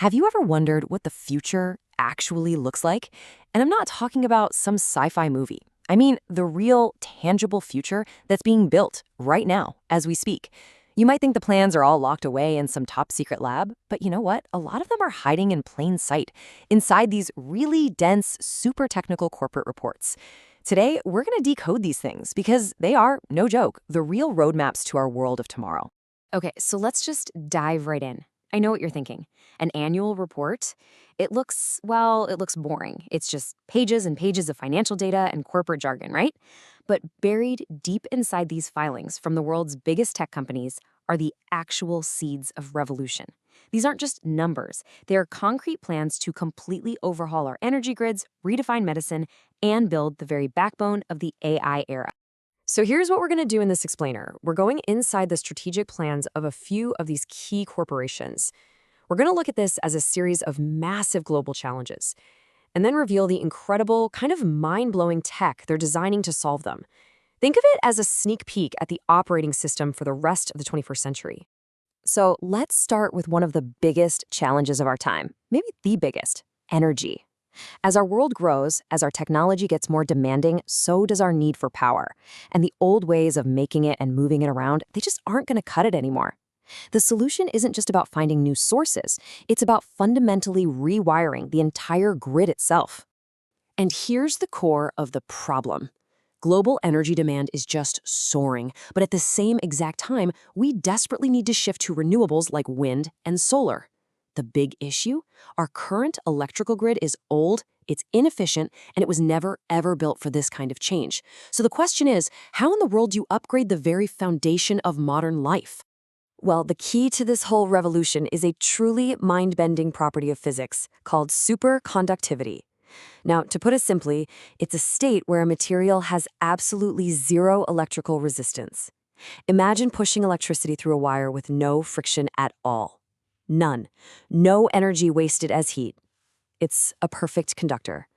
Have you ever wondered what the future actually looks like? And I'm not talking about some sci-fi movie. I mean the real, tangible future that's being built right now as we speak. You might think the plans are all locked away in some top secret lab, but you know what? A lot of them are hiding in plain sight inside these really dense, super technical corporate reports. Today, we're going to decode these things because they are, no joke, the real roadmaps to our world of tomorrow. Okay, so let's just dive right in. I know what you're thinking. An annual report? It looks boring. It's just pages and pages of financial data and corporate jargon, right? But buried deep inside these filings from the world's biggest tech companies are the actual seeds of revolution. These aren't just numbers. They are concrete plans to completely overhaul our energy grids, redefine medicine, and build the very backbone of the AI era. So here's what we're going to do in this explainer. We're going inside the strategic plans of a few of these key corporations. We're going to look at this as a series of massive global challenges, and then reveal the incredible, kind of mind-blowing tech they're designing to solve them. Think of it as a sneak peek at the operating system for the rest of the 21st century. So let's start with one of the biggest challenges of our time, maybe the biggest: energy. As our world grows, as our technology gets more demanding, so does our need for power. And the old ways of making it and moving it around, they just aren't going to cut it anymore. The solution isn't just about finding new sources, it's about fundamentally rewiring the entire grid itself. And here's the core of the problem. Global energy demand is just soaring, but at the same exact time, we desperately need to shift to renewables like wind and solar. The big issue? Our current electrical grid is old, it's inefficient, and it was never, ever built for this kind of change. So the question is, how in the world do you upgrade the very foundation of modern life? Well, the key to this whole revolution is a truly mind-bending property of physics called superconductivity. Now, to put it simply, it's a state where a material has absolutely zero electrical resistance. Imagine pushing electricity through a wire with no friction at all. None. No energy wasted as heat. It's a perfect conductor.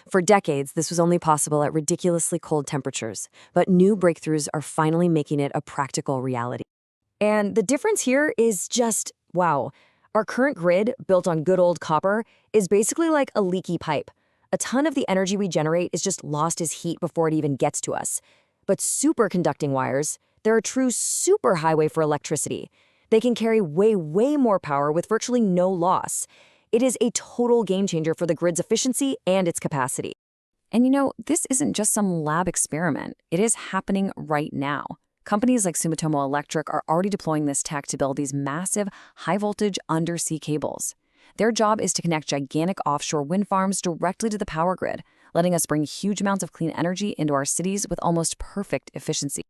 For decades, this was only possible at ridiculously cold temperatures, but new breakthroughs are finally making it a practical reality. And the difference here is just, wow. Our current grid, built on good old copper, is basically like a leaky pipe. A ton of the energy we generate is just lost as heat before it even gets to us. But superconducting wires, they're a true superhighway for electricity. They can carry way, way more power with virtually no loss. It is a total game changer for the grid's efficiency and its capacity. And you know, this isn't just some lab experiment. It is happening right now. Companies like Sumitomo Electric are already deploying this tech to build these massive, high-voltage undersea cables. Their job is to connect gigantic offshore wind farms directly to the power grid, letting us bring huge amounts of clean energy into our cities with almost perfect efficiency.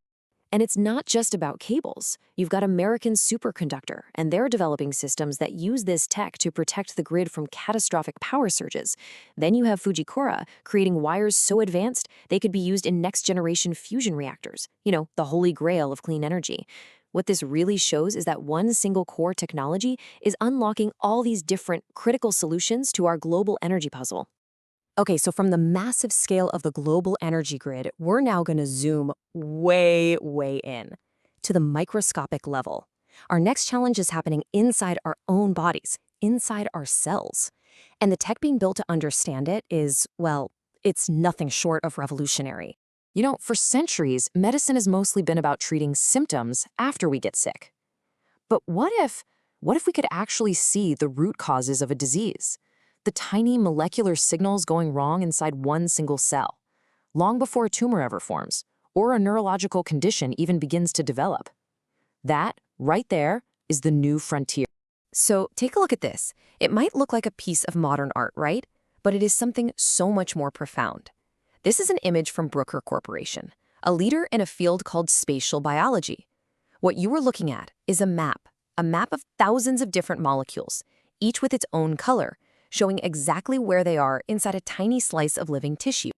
And it's not just about cables. You've got American Superconductor, and they're developing systems that use this tech to protect the grid from catastrophic power surges. Then you have Fujikura, creating wires so advanced they could be used in next-generation fusion reactors. You know, the holy grail of clean energy. What this really shows is that one single core technology is unlocking all these different critical solutions to our global energy puzzle. Okay, so from the massive scale of the global energy grid, we're now going to zoom way, way in to the microscopic level. Our next challenge is happening inside our own bodies, inside our cells. And the tech being built to understand it is, well, it's nothing short of revolutionary. You know, for centuries, medicine has mostly been about treating symptoms after we get sick. But what if we could actually see the root causes of a disease? The tiny molecular signals going wrong inside one single cell, long before a tumor ever forms, or a neurological condition even begins to develop. That, right there, is the new frontier. So take a look at this. It might look like a piece of modern art, right? But it is something so much more profound. This is an image from Bruker Corporation, a leader in a field called spatial biology. What you are looking at is a map of thousands of different molecules, each with its own color, showing exactly where they are inside a tiny slice of living tissue.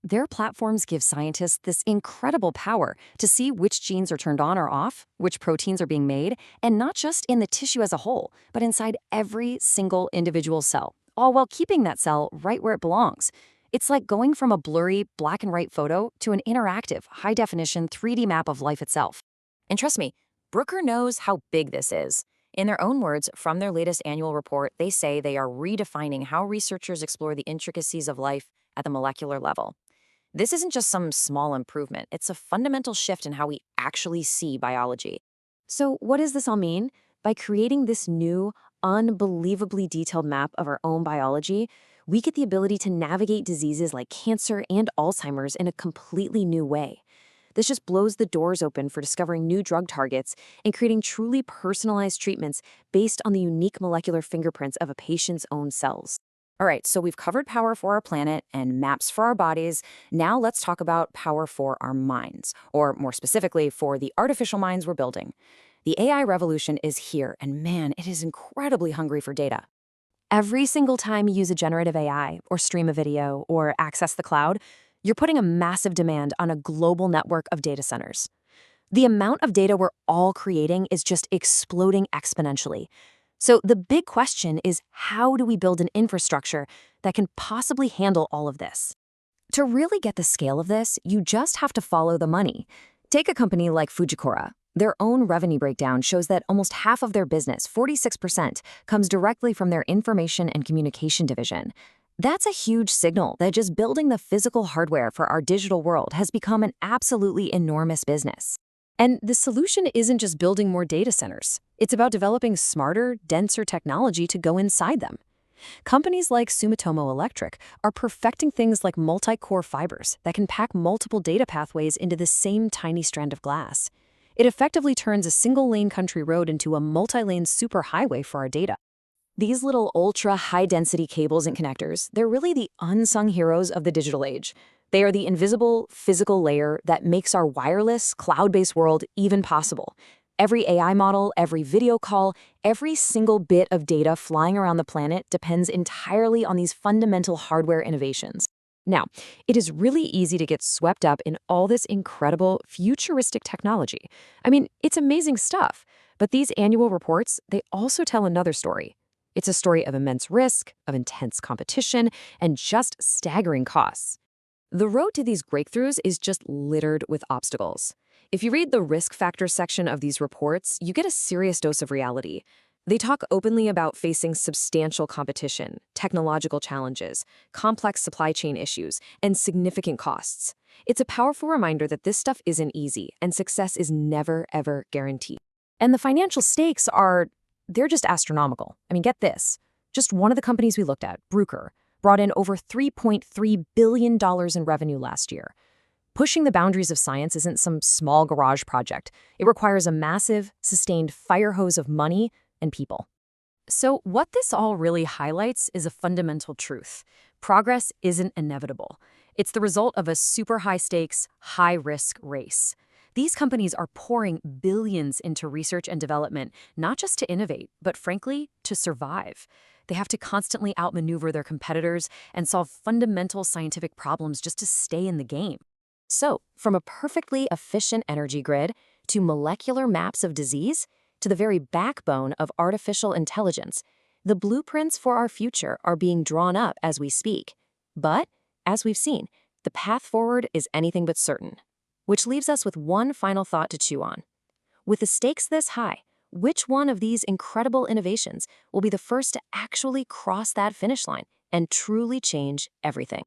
Their platforms give scientists this incredible power to see which genes are turned on or off, which proteins are being made, and not just in the tissue as a whole, but inside every single individual cell, all while keeping that cell right where it belongs. It's like going from a blurry black and white photo to an interactive, high-definition 3D map of life itself. And trust me, Bruker knows how big this is. In their own words, from their latest annual report, they say they are redefining how researchers explore the intricacies of life at the molecular level. This isn't just some small improvement, it's a fundamental shift in how we actually see biology. So, what does this all mean? By creating this new, unbelievably detailed map of our own biology, we get the ability to navigate diseases like cancer and Alzheimer's in a completely new way. This just blows the doors open for discovering new drug targets and creating truly personalized treatments based on the unique molecular fingerprints of a patient's own cells. All right, so we've covered power for our planet and maps for our bodies. Now let's talk about power for our minds, or more specifically, for the artificial minds we're building. The AI revolution is here, and man, it is incredibly hungry for data. Every single time you use a generative AI, or stream a video, or access the cloud, you're putting a massive demand on a global network of data centers. The amount of data we're all creating is just exploding exponentially. So the big question is, how do we build an infrastructure that can possibly handle all of this? To really get the scale of this, you just have to follow the money. Take a company like Fujikura. Their own revenue breakdown shows that almost half of their business, 46%, comes directly from their information and communication division. That's a huge signal that just building the physical hardware for our digital world has become an absolutely enormous business. And the solution isn't just building more data centers. It's about developing smarter, denser technology to go inside them. Companies like Sumitomo Electric are perfecting things like multi-core fibers that can pack multiple data pathways into the same tiny strand of glass. It effectively turns a single-lane country road into a multi-lane superhighway for our data. These little ultra-high-density cables and connectors, they're really the unsung heroes of the digital age. They are the invisible, physical layer that makes our wireless, cloud-based world even possible. Every AI model, every video call, every single bit of data flying around the planet depends entirely on these fundamental hardware innovations. Now, it is really easy to get swept up in all this incredible, futuristic technology. I mean, it's amazing stuff. But these annual reports, they also tell another story. It's a story of immense risk, of intense competition, and just staggering costs. The road to these breakthroughs is just littered with obstacles. If you read the risk factor section of these reports, you get a serious dose of reality. They talk openly about facing substantial competition, technological challenges, complex supply chain issues, and significant costs. It's a powerful reminder that this stuff isn't easy, and success is never, ever guaranteed. And the financial stakes they're just astronomical. I mean, get this. Just one of the companies we looked at, Bruker, brought in over $3.3 billion in revenue last year. Pushing the boundaries of science isn't some small garage project. It requires a massive, sustained fire hose of money and people. So what this all really highlights is a fundamental truth. Progress isn't inevitable. It's the result of a super high-stakes, high-risk race. These companies are pouring billions into research and development, not just to innovate, but frankly, to survive. They have to constantly outmaneuver their competitors and solve fundamental scientific problems just to stay in the game. So, from a perfectly efficient energy grid to molecular maps of disease to the very backbone of artificial intelligence, the blueprints for our future are being drawn up as we speak. But, as we've seen, the path forward is anything but certain. Which leaves us with one final thought to chew on. With the stakes this high, which one of these incredible innovations will be the first to actually cross that finish line and truly change everything?